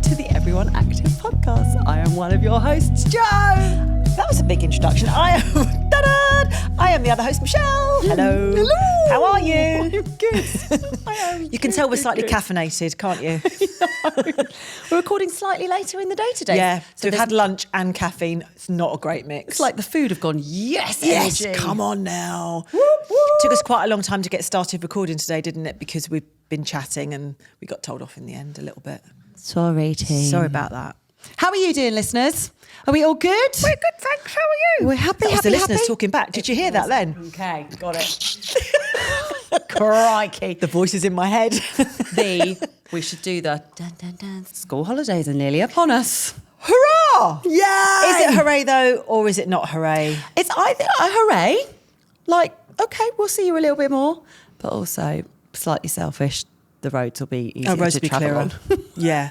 back to the Everyone Active podcast. I am one of your hosts, Jo. That was a big introduction. I am the other host, Michelle. Hello. Hello. How are you? I'm good. You can tell we're slightly caffeinated, can't you? We're recording slightly later in the day today. Yeah. So we've there's- had lunch and caffeine. It's not a great mix. It's like the food have gone, yes, yes, energy. come on now. Whoop, whoop. Took us quite a long time to get started recording today, didn't it? Because we've been chatting and we got told off in the end a little bit. Sorry, team. Sorry about that. How are you doing, listeners? Are we all good? We're good, thanks. How are you? We're happy, That was the happy, listeners happy. talking back. Did you hear that then? Okay, got it. Crikey. The voices in my head. We should do the dun, dun, dun. School holidays are nearly upon us. Hurrah! Yeah. Is it hooray though, or is it not hooray? It's either a hooray, like, okay, we'll see you a little bit more, but also slightly selfish. The roads will be easier roads to will be travel clearer. on. Yeah.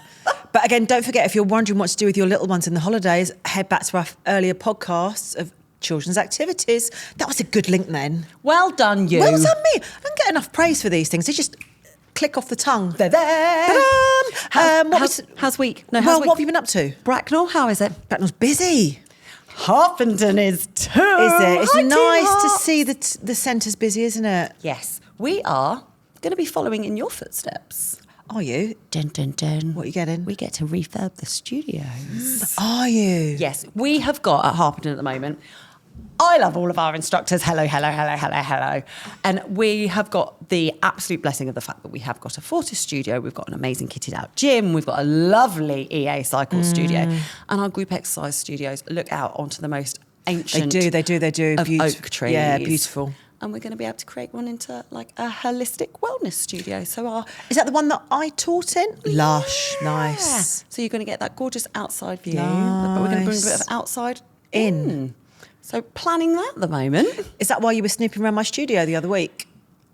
But again, don't forget, if you're wondering what to do with your little ones in the holidays, head back to our earlier podcasts of children's activities. That was a good link then. Well done, you. Well done me. I don't get enough praise for these things. They just click off the tongue. How's week? No, Well, what have you been up to? Bracknell, how is it? Bracknell's busy. Harpenden is too. Is it? It's Hi, Team nice to Harp. see the centre's busy, isn't it? Yes, we are going to be following in your footsteps. Are you? Dun, dun, dun. What are you getting? We get to refurb the studios. Are you? Yes, we have got at Harpenden at the moment. I love all of our instructors. Hello, hello, hello, hello, hello. And we have got the absolute blessing of the fact that we have got a Fortis studio. We've got an amazing kitted out gym. We've got a lovely EA cycle studio. And our group exercise studios look out onto the most ancient They do. of Beaut- oak trees. Yeah, beautiful. And we're going to be able to create one into like a holistic wellness studio. So our Is that the one that I taught in? Lush, nice. So you're going to get that gorgeous outside view, but we're going to bring a bit of outside in. So planning that at the moment. Is that why you were snooping around my studio the other week?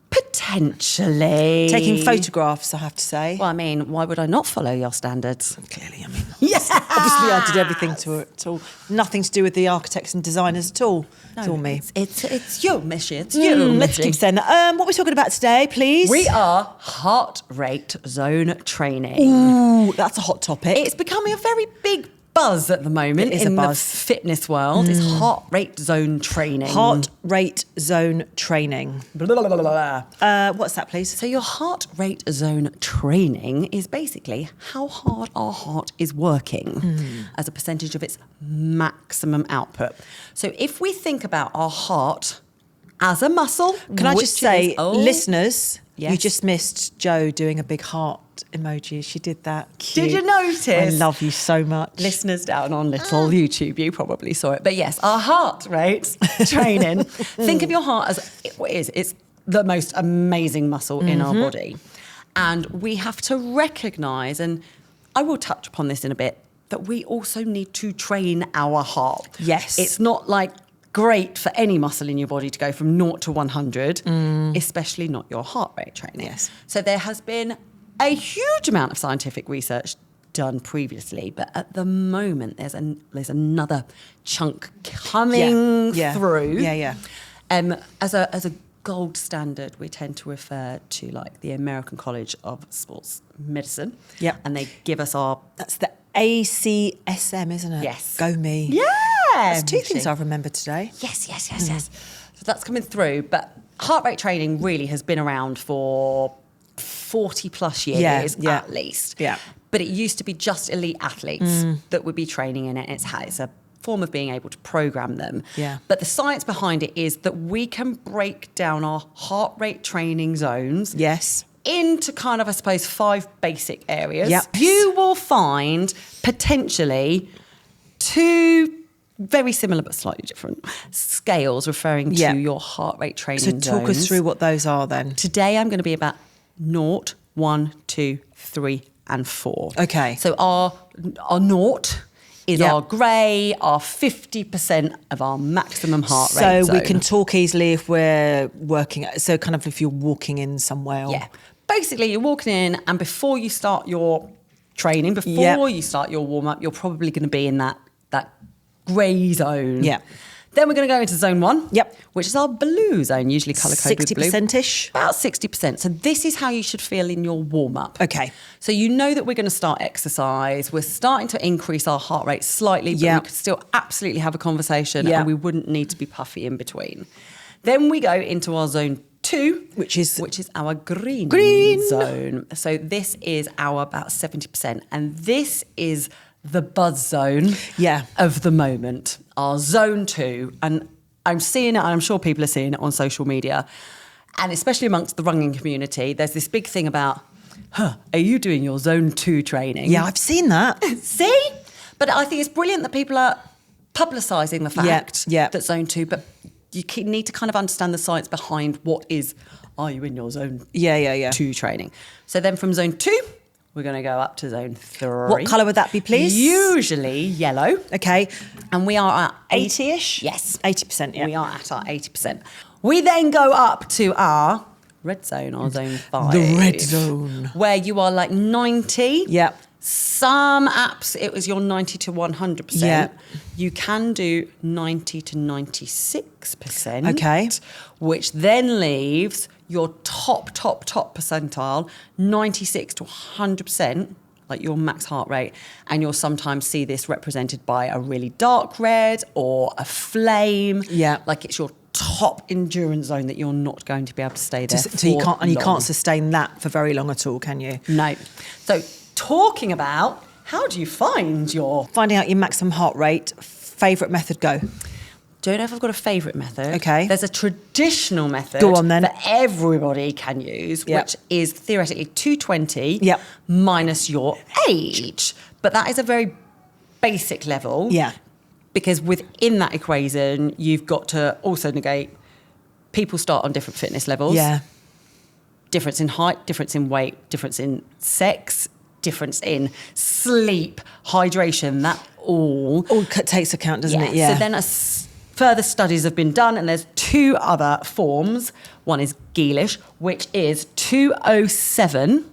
Potentially. Taking photographs, I have to say. Well, I mean, why would I not follow your standards? Clearly, I mean, Yes. obviously I did everything to it at all. Nothing to do with the architects and designers at all. It's all me. It's you, Mishy. It's you, Let's Mishy. keep saying that. What are we talking about today, please? We are heart rate zone training. Ooh, that's a hot topic. It's becoming a very big buzz at the moment It is a in the buzz. fitness world. It's heart rate zone training. Heart rate zone training. Blah, blah, blah, blah, blah. What's that, please? So your heart rate zone training is basically how hard our heart is working as a percentage of its maximum output. So if we think about our heart as a muscle, Can I which just say, is- oh, listeners, you Yes. just missed Jo doing a big heart emoji. She did that. Cute. Did you notice? I love you so much. Listeners down on little YouTube, you probably saw it. But yes, our heart rate training. Think of your heart as what it is. It's the most amazing muscle in our body. And we have to recognise, and I will touch upon this in a bit, that we also need to train our heart. Yes. It's not like great for any muscle in your body to go from 0 to 100, especially not your heart rate training. Yes. So there has been a huge amount of scientific research done previously, but at the moment there's another chunk coming through. Yeah. As a gold standard, we tend to refer to like the American College of Sports Medicine. Yep. And they give us our That's the ACSM, isn't it? Yes. Go me. yeah. That's two things I've remembered today. Yes. So that's coming through. But heart rate training really has been around for 40 plus years Yeah. at least. Yeah. But it used to be just elite athletes that would be training in it. It's a form of being able to program them. Yeah. But the science behind it is that we can break down our heart rate training zones Yes. into kind of, I suppose, 5 basic areas. Yep. You will find potentially 2 very similar but slightly different scales referring to Yeah. your heart rate training So talk us zones. through what those are then. Today I'm going to be about 0, 1, 2, 3 and 4. Okay. So our 0 is Yeah. our grey, our 50% of our maximum heart rate So we zone. can talk easily if we're working. So kind of if you're walking in somewhere. Yeah. Basically, you're walking in, and before you start your training, before Yeah. you start your warm up, you're probably going to be in that grey zone. Yeah. Then we're going to go into zone 1. Yep. Which is our blue zone, usually colour-coded with blue. 60%-ish. About 60%. So this is how you should feel in your warm-up. Okay. So you know that we're going to start exercise. We're starting to increase our heart rate slightly, but Yeah. we could still absolutely have a conversation Yeah. and we wouldn't need to be puffy in between. Then we go into our zone 2, Which is our green zone. So this is our about 70%. And this is the buzz zone of the moment, our zone 2. And I'm seeing it, and I'm sure people are seeing it on social media. And especially amongst the running community, there's this big thing about, are you doing your zone 2 training? Yeah, I've seen that. See? But I think it's brilliant that people are publicising the fact that zone 2, but you need to kind of understand the science behind are you in your zone 2 training? So then from zone 2, we're going to go up to zone 3. What colour would that be, please? Usually yellow. Okay. And we are at 80-ish? Yes. 80%, yeah. We are at our 80%. We then go up to our red zone, our zone 5. The red zone. Where you are like 90. Yeah. Some apps, it was your 90 to 100%. Yeah. You can do 90 to 96%. Okay. Which then leaves your top percentile, 96 to 100%, like your max heart rate. And you'll sometimes see this represented by a really dark red or a flame. Yeah. Like it's your top endurance zone that you're not going to be able to stay there So you can't, and you long. can't sustain that for very long at all, can you? No. So talking about how do you find your... Finding out your maximum heart rate, favourite method, go. Don't know if I've got a favourite method. Okay. There's a traditional method Go on then. that everybody can use, Yep. which is theoretically 220 Yep. minus your age. But that is a very basic level. Yeah. Because within that equation, you've got to also negate people start on different fitness levels. Yeah. Difference in height, difference in weight, difference in sex, difference in sleep, hydration, that all takes account, doesn't it? Yeah. So then further studies have been done, and there's 2 other forms. One is Geelish, which is 207.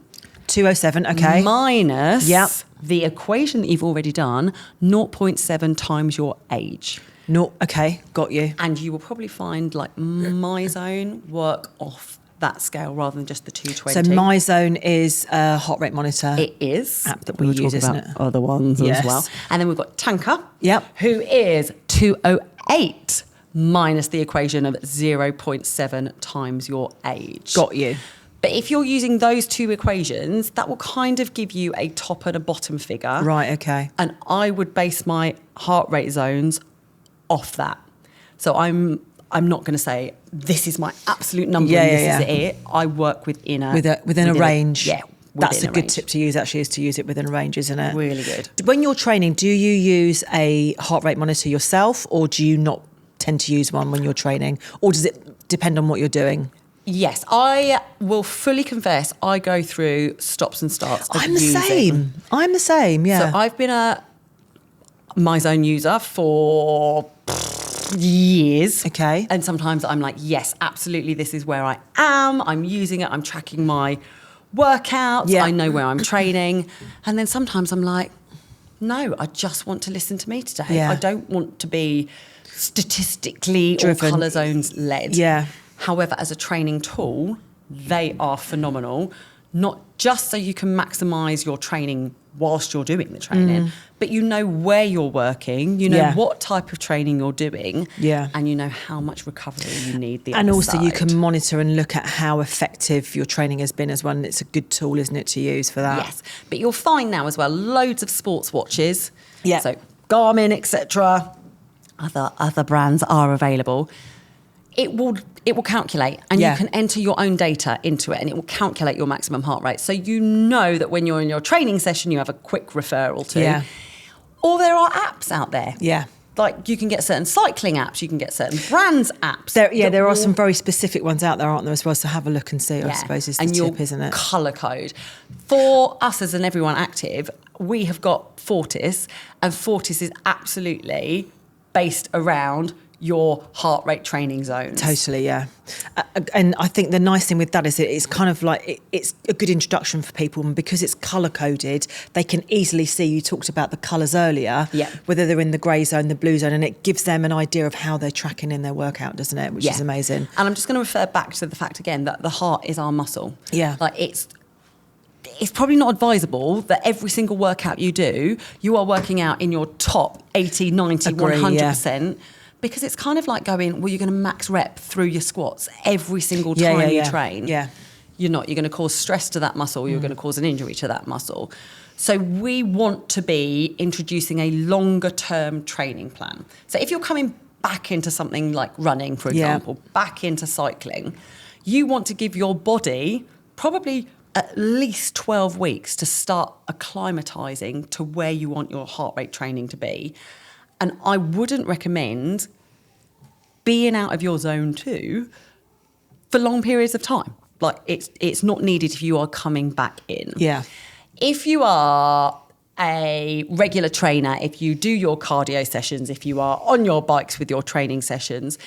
207, okay. Minus Yep. the equation that you've already done, 0.7 times your age. No, okay, got you. And you will probably find like MyZone work off that scale rather than just the 220. So MyZone is a heart rate monitor. It is. App that we We'll use, talk isn't about it? other ones Yes. as well. And then we've got Tanker, Yep. who is 208 minus the equation of 0.7 times your age. Got you. But if you're using those 2 equations, that will kind of give you a top and a bottom figure. Right, okay. And I would base my heart rate zones off that. So I'm not going to say this is my absolute number and this is it. I work within a range. Yeah. That's a good range. tip to use, actually, is to use it within a range, isn't it? Really good. When you're training, do you use a heart rate monitor yourself, or do you not tend to use one when you're training? Or does it depend on what you're doing? Yes, I will fully confess I go through stops and starts. Of I'm the using. same. I'm the same, yeah. So I've been a MyZone user for years. Okay. And sometimes I'm like, yes, absolutely, this is where I am. I'm using it. I'm tracking my workouts. Yeah. I know where I'm training. And then sometimes I'm like, no, I just want to listen to me today. Yeah. I don't want to be statistically Driven. or colour zones led. Yeah. However, as a training tool, they are phenomenal, not just so you can maximise your training whilst you're doing the training, but you know where you're working, you know what type of training you're doing, and you know how much recovery you need the And other also you side. can monitor and look at how effective your training has been as well. And it's a good tool, isn't it, to use for that? Yes, but you'll find now as well loads of sports watches. Yeah. So Garmin, etc. Other brands are available. It will calculate, and you can enter your own data into it, and it will calculate your maximum heart rate. So you know that when you're in your training session, you have a quick referral to. Yeah. Or there are apps out there. Yeah. Like you can get certain cycling apps, you can get certain brands apps. There are some very specific ones out there, aren't there, as well? So have a look and see, I suppose, is the and tip, isn't it? Colour code. For us as an Everyone Active, we have got Fortis, and Fortis is absolutely based around your heart rate training zones. Totally, yeah. And I think the nice thing with that is it's kind of like, it's a good introduction for people, and because it's colour coded, they can easily see, you talked about the colours earlier, whether they're in the grey zone, the blue zone, and it gives them an idea of how they're tracking in their workout, doesn't it? Which is amazing. And I'm just going to refer back to the fact again that the heart is our muscle. Yeah. Like it's probably not advisable that every single workout you do, you are working out in your top 80, 90, Agree, 100%. Because it's kind of like going, well, you're going to max rep through your squats every single time you train. Yeah. You're not. You're going to cause stress to that muscle. You're going to cause an injury to that muscle. So we want to be introducing a longer term training plan. So if you're coming back into something like running, for example, back into cycling, you want to give your body probably at least 12 weeks to start acclimatizing to where you want your heart rate training to be. And I wouldn't recommend being out of your zone 2 for long periods of time. Like it's not needed if you are coming back in. Yeah. If you are a regular trainer, if you do your cardio sessions, if you are on your bikes with your training sessions,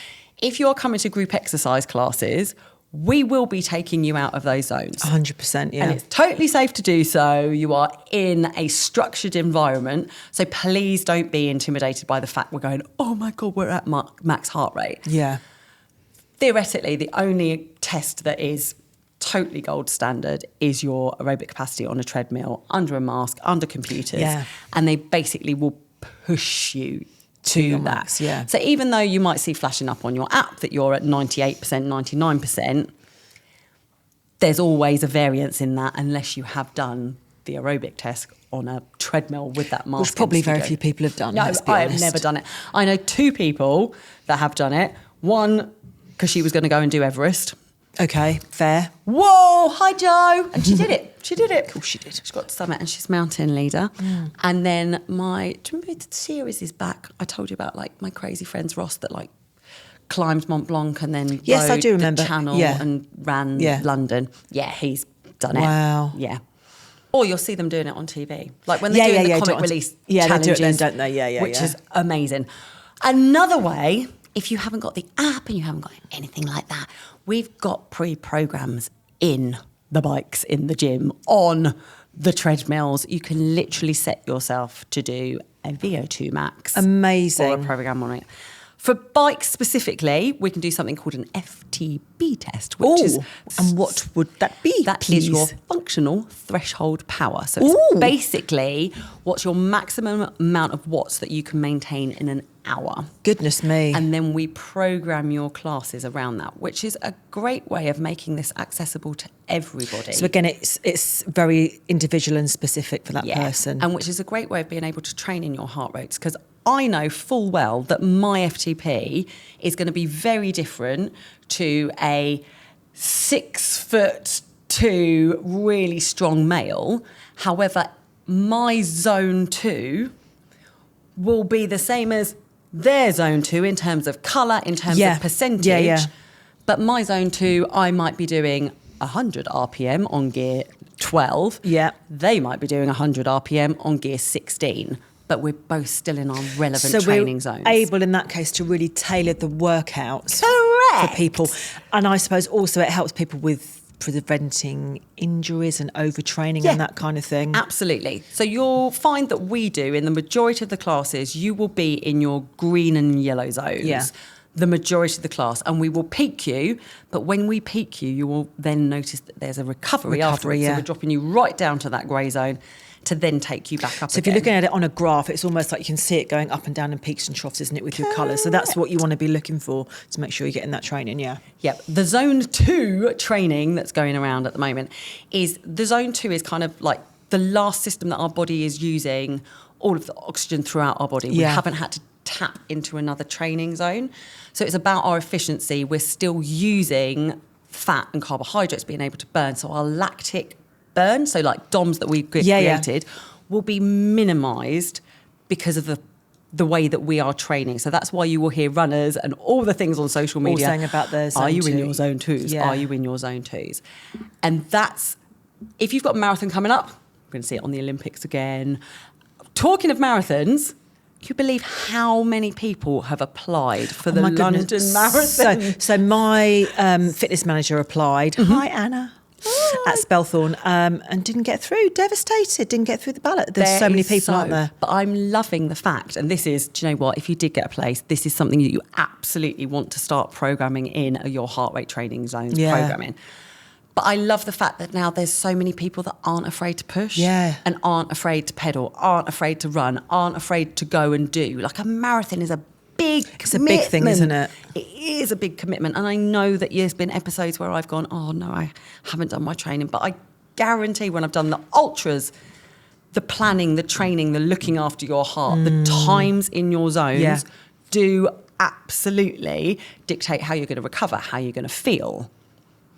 if you're coming to group exercise classes, we will be taking you out of those zones. 100%, yeah. And it's totally safe to do so. You are in a structured environment. So please don't be intimidated by the fact we're going, oh my God, we're at max heart rate. Yeah. Theoretically, the only test that is totally gold standard is your aerobic capacity on a treadmill, under a mask, under computers. Yeah. And they basically will push you to your that. max, yeah. So even though you might see flashing up on your app that you're at 98%, 99%, there's always a variance in that unless you have done the aerobic test on a treadmill with that mask. Which probably very few people have done. No, let's be I have honest. never done it. I know 2 people that have done it. One, because she was going to go and do Everest. Okay, fair. Whoa, hi Joe. And she did it. She did it. Of course she did. She got to summit and she's mountain leader. And then do you remember the series is back? I told you about like my crazy friends Ross that like climbed Mont Blanc and then Yes, I rode do remember. the Channel Yeah. and ran Yeah. London. Yeah, he's done it. Wow. Yeah. Or you'll see them doing it on TV. Like when Yeah, they're doing yeah, the yeah, comic release yeah, they do it challenges. then, don't they? Yeah, yeah, Which yeah. is amazing. Another way, if you haven't got the app and you haven't got anything like that, we've got pre-programs in the bikes, in the gym, on the treadmills. You can literally set yourself to do a VO2 max. Amazing. Or a program on it. For bikes specifically, we can do something called an FTP test, which is... And what would that be, That please? is your functional threshold power. So it's Ooh. basically what's your maximum amount of watts that you can maintain in an hour. Goodness me. And then we program your classes around that, which is a great way of making this accessible to everybody. So again, it's very individual and specific for that person. And which is a great way of being able to train in your heart rates, because I know full well that my FTP is going to be very different to a 6'2" really strong male. However, my zone 2 will be the same as their zone 2 in terms of colour, in terms of percentage. Yeah, yeah. But my zone 2, I might be doing 100 RPM on gear 12. Yeah. They might be doing 100 RPM on gear 16. But we're both still in our relevant training zones. So we're able in that case to really tailor the workouts Correct. for people. And I suppose also it helps people with preventing injuries and overtraining and that kind of thing. Absolutely. So you'll find that we do, in the majority of the classes, you will be in your green and yellow zones. Yeah. The majority of the class, and we will peak you, but when we peak you, you will then notice that there's a recovery afterwards. yeah. So we're dropping you right down to that grey zone to then take you back up So if you're looking at it on a graph, it's almost like you can see it going up and down in peaks and troughs, isn't it, with your colours? So that's what you want to be looking for to make sure you're getting that training, yeah. Yep. The zone 2 training that's going around at the moment is, the zone 2 is kind of like the last system that our body is using all of the oxygen throughout our body. We Yeah. haven't had to tap into another training zone. So it's about our efficiency. We're still using fat and carbohydrates being able to burn. So our lactic burn, so like DOMs that we've created, will be minimised because of the way that we are training. So that's why you will hear runners and all the things on social media. All saying about their zone Are you in 2? your zone 2s? Yeah. Are you in your zone 2s? And that's, if you've got a marathon coming up, we're going to see it on the Olympics again. Talking of marathons, you believe how many people have applied for the my London goodness. Marathon? So my fitness manager applied. Hi, Anna. At Spelthorne, and didn't get through. Devastated, didn't get through the ballot. There's so many people out there. But I'm loving the fact, and this is, do you know what? If you did get a place, this is something that you absolutely want to start programming in your heart rate training zones programming. But I love the fact that now there's so many people that aren't afraid to push and aren't afraid to pedal, aren't afraid to run, aren't afraid to go and do. Like, a marathon is a big It's a big thing, isn't it? It is a big commitment. And I know that there's been episodes where I've gone, oh no, I haven't done my training. But I guarantee when I've done the ultras, the planning, the training, the looking after your heart, the times in your zones do absolutely dictate how you're going to recover, how you're going to feel,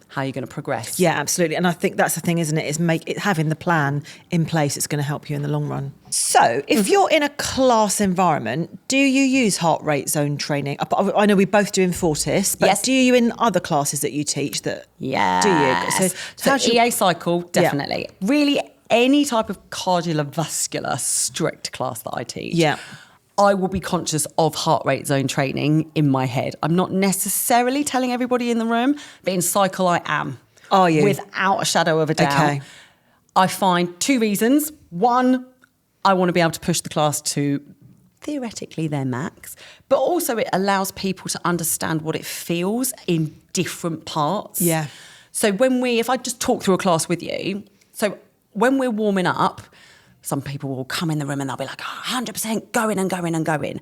how you're going to progress. Yeah, absolutely. And I think that's the thing, isn't it? Is having the plan in place. It's going to help you in the long run. So if you're in a class environment, do you use heart rate zone training? I know we both do in Fortis, but do you in other classes that you teach that? Yeah. Do you? So EA cycle, definitely. Really, any type of cardiovascular strict class that I teach. Yeah. I will be conscious of heart rate zone training in my head. I'm not necessarily telling everybody in the room, but in cycle I am. Are you? Without a shadow of a doubt. Okay. I find two reasons. One, I want to be able to push the class to theoretically their max, but also it allows people to understand what it feels in different parts. Yeah. So if I just talk through a class with you, so when we're warming up, some people will come in the room and they'll be like, 100% going and going and going.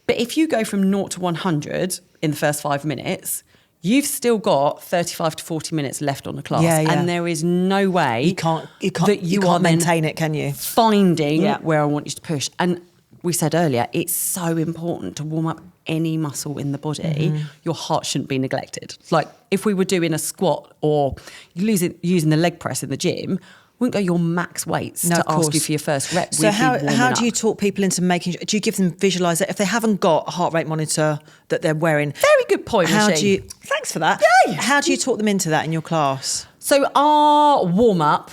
But if you go from 0 to 100 in the first 5 minutes, you've still got 35 to 40 minutes left on the class. Yeah, yeah. And there is no way You can't are then maintain it, can you? finding where I want you to push. And we said earlier, it's so important to warm up any muscle in the body. Your heart shouldn't be neglected. Like, if we were doing a squat or using the leg press in the gym, wouldn't go your max weights to ask you for your first rep. So how do you talk people into do you give them visualise it if they haven't got a heart rate monitor that they're wearing? Very good point, Michelle. Thanks for that. Yay. How do you talk them into that in your class? So our warm-up,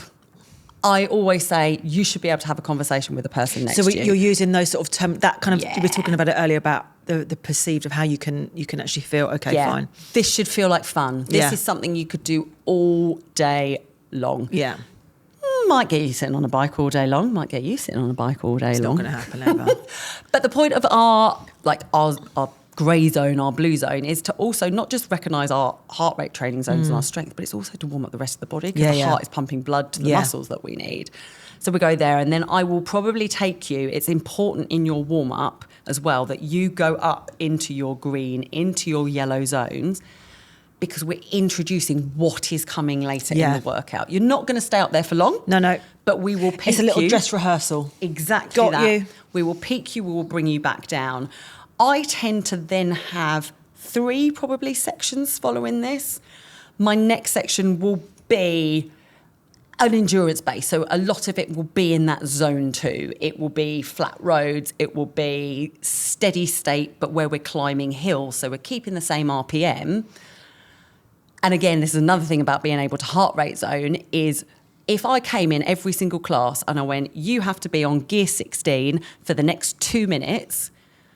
I always say you should be able to have a conversation with the person next to you. So you're using those sort of terms, that kind of, we were talking about it earlier about the perceived of how you can actually feel, okay, fine. This should feel like fun. This is something you could do all day long. Yeah. Might get you sitting on a bike all day long, might get you sitting on a bike all day long. It's not going to happen ever. But the point of our grey zone, our blue zone, is to also not just recognise our heart rate training zones and our strength, but it's also to warm up the rest of the body because the heart is pumping blood to the muscles that we need. So we go there, and then I will probably take you, it's important in your warm-up as well that you go up into your green, into your yellow zones, because we're introducing what is coming later in the workout. You're not going to stay up there for long. No. But we will peak you. It's a little dress rehearsal. Exactly Got that. you. We will peak you, we will bring you back down. I tend to then have 3 probably sections following this. My next section will be an endurance base. So a lot of it will be in that zone 2. It will be flat roads. It will be steady state, but where we're climbing hills. So we're keeping the same RPM. And again, this is another thing about being able to heart rate zone is if I came in every single class and I went, you have to be on gear 16 for the next 2 minutes,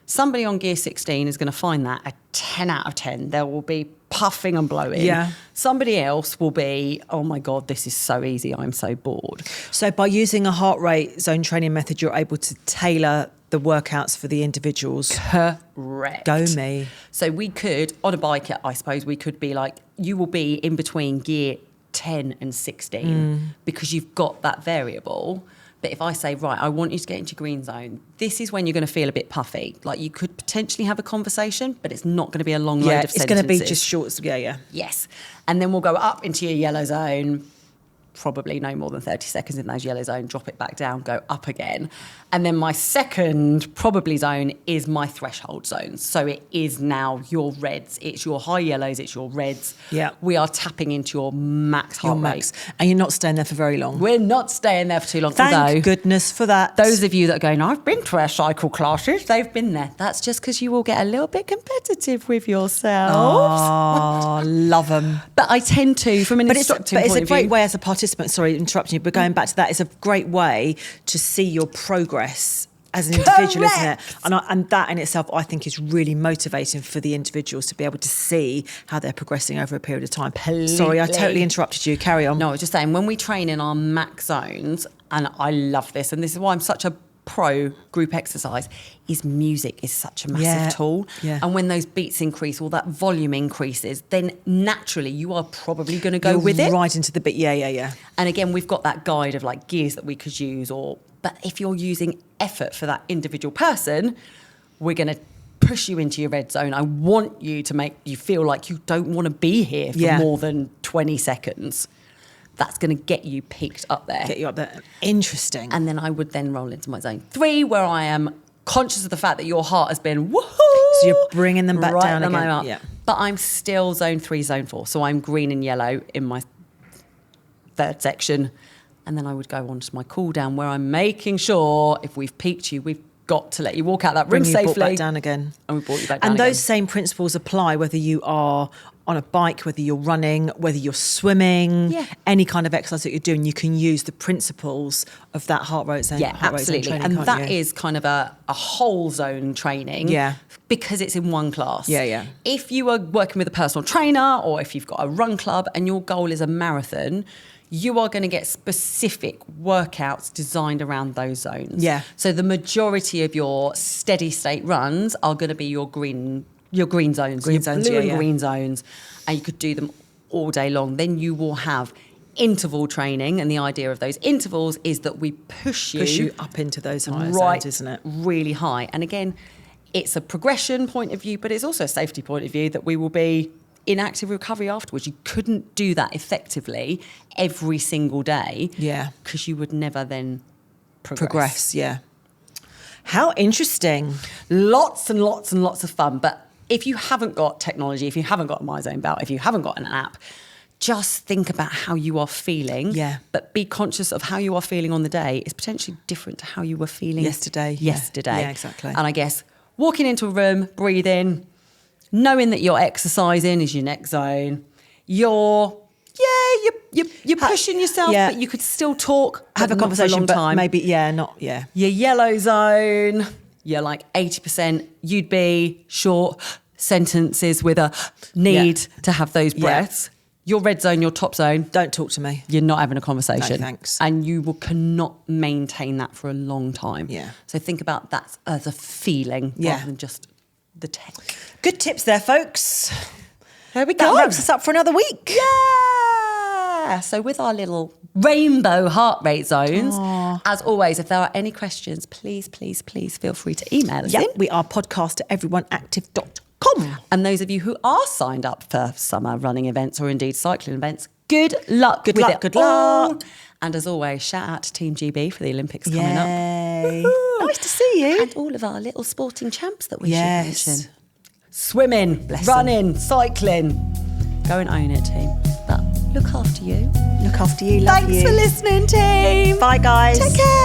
somebody on gear 16 is going to find that a 10 out of 10. They will be puffing and blowing. Yeah. Somebody else will be, oh my God, this is so easy. I'm so bored. So by using a heart rate zone training method, you're able to tailor the workouts for the individuals. Correct. Go me. So we could, on a bike, I suppose we could be like, you will be in between gear 10 and 16 because you've got that variable. But if I say, right, I want you to get into green zone, this is when you're going to feel a bit puffy. Like you could potentially have a conversation, but it's not going to be a long load of sentences. It's going to be just short. Yeah. Yes. And then we'll go up into your yellow zone, probably no more than 30 seconds in those yellow zone, drop it back down, go up again. And then my second probably zone is my threshold zone. So it is now your reds, it's your high yellows, it's your reds. Yeah. We are tapping into your max heart rate. And you're not staying there for very long. We're not staying there for too long. Thank goodness for that. Those of you that are going, I've been to our cycle classes, they've been there. That's just because you will get a little bit competitive with yourselves. Oh, love them. But I tend to, from an instructing point of view. But it's a great way as a participant, sorry, interrupting you, but going back to that, it's a great way to see your progress as an individual, isn't it? Correct. And that in itself, I think, is really motivating for the individuals to be able to see how they're progressing over a period of time. Sorry, I totally interrupted you. Carry on. No, I was just saying, when we train in our max zones, and I love this, and this is why I'm such a pro group exercise, is music is such a massive tool. Yeah. And when those beats increase or that volume increases, then naturally you are probably going to go with it. Right into the beat. Yeah. And again, we've got that guide of like gears that we could use, but if you're using effort for that individual person, we're going to push you into your red zone. I want you to make you feel like you don't want to be here for more than 20 seconds. That's going to get you peaked up there. Get you up there. Interesting. And then I would then roll into my zone 3, where I am conscious of the fact that your heart has been woohoo. So you're bringing them back down them again. up. Yeah. But I'm still zone 3, zone 4. So I'm green and yellow in my third section. And then I would go on to my cool down, where I'm making sure if we've peaked you, we've got to let you walk out that room safely. Brought back down again. And we brought you back down And again. those same principles apply whether you are on a bike, whether you're running, whether you're swimming, any kind of exercise that you're doing, you can use the principles of that heart rate zone. Yeah, absolutely. Training, and that is kind of a whole zone training. Yeah. Because it's in one class. Yeah. If you are working with a personal trainer, or if you've got a run club and your goal is a marathon, you are going to get specific workouts designed around those zones. Yeah. So the majority of your steady state runs are going to be your green zones, Green your zones, blue and yeah. green zones, and you could do them all day long. Then you will have interval training, and the idea of those intervals is that we push you up into those higher zones, isn't it? Really high. And again, it's a progression point of view, but it's also a safety point of view that we will be in active recovery afterwards. You couldn't do that effectively every single day. Yeah. Because you would never then Progress, yeah. How interesting. Lots and lots and lots of fun. But if you haven't got technology, if you haven't got a MyZone belt, if you haven't got an app, just think about how you are feeling. Yeah. But be conscious of how you are feeling on the day is potentially different to how you were feeling yesterday. Yeah, exactly. And I guess walking into a room, breathe in, knowing that you're exercising is your next zone. You're pushing yourself, but you could still talk, have a conversation, but maybe not. Yeah. Your yellow zone, you're like 80%. You'd be short sentences with a need to have those breaths. Your red zone, your top zone. Don't talk to me. You're not having a conversation. No, thanks. And you cannot maintain that for a long time. Yeah. So think about that as a feeling rather than just the tech. Good tips there, folks. There we go. That wraps us up for another week. Yeah. So with our little rainbow heart rate zones, as always, if there are any questions, please feel free to email us in. We are podcast@everyoneactive.com. And those of you who are signed up for summer running events or indeed cycling events, good luck. Good luck. And as always, shout out to Team GB for the Olympics coming up. Nice to see you. And all of our little sporting champs that we should Yes. mention. Swimming, running, cycling. Go and own it, team. But look after you. Look after you. Love Thanks you. for listening, team. Bye, guys. Take care.